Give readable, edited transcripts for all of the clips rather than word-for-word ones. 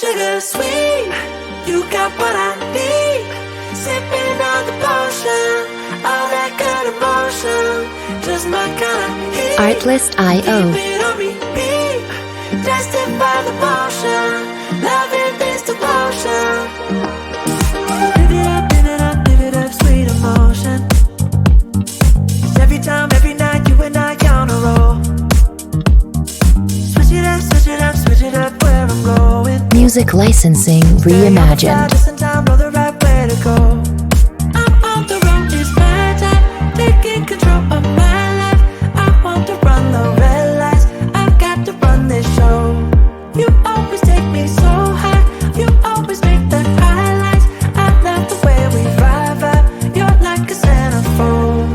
sugar sweet. You got what I need. Sipping on the potion, all that good emotion, just my kind of heat. Artlist.io. Keep it on repeat, justify the motion, loving this devotion. Live it up, live it up, live it up, sweet emotion. Every time, every night, you and I on a roll. Switch it up, switch it up, switch it up, where I'm going. Music licensing reimagined. Just in time, know the right way to go. I'm on the road, it's my time, taking control of my life. I want to run the red lights, I've got to run this show. You always take me so high, you always make the highlights. I love the way we vibe out, you're like a centerfold.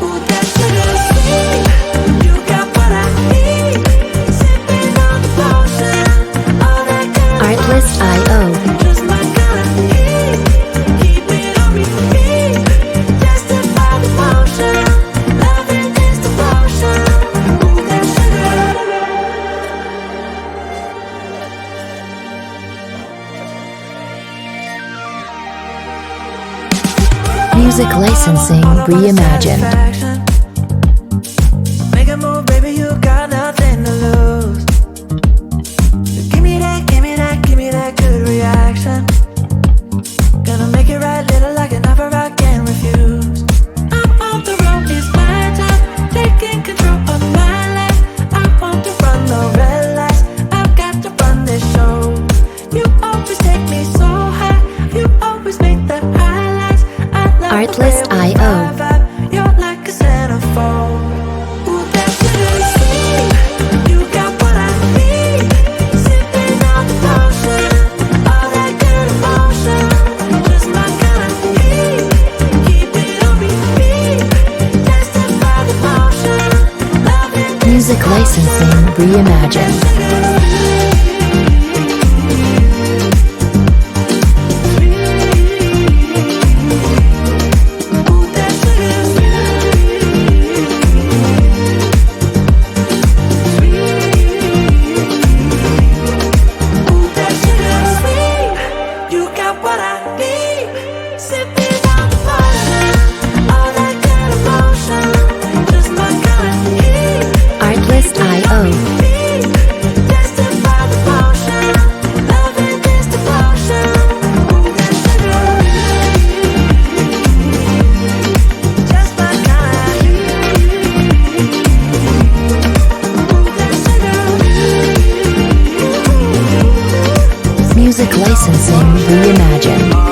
Ooh, that sugar sweet, you got what I need. Sipping on the potion, all that good Artlist.io. just my kind of heat. Keep it on repeat, justify the motion, loving this devotion. Ooh, that sugar. Music licensing reimagined. Make a move, baby, you got nothing to lose. Give me that, give me that, give me that good reaction. Gonna make it right, little like an offer I can't refuse. I'm on the road, it's my time, taking control of my life. I want to run the red lights, I've got to run this show. You always take me so high, you always make the highlights. I love Artlist.io. the way we vibe out, you're like a centerfold. Ooh, that sugar sweet, you got what I need. Sipping on the potion, all that good emotion, just my kind of heat. Keep it on repeat, justify the motion, loving this Music licensing reimagined. Artlist.io. Music licensing reimagined.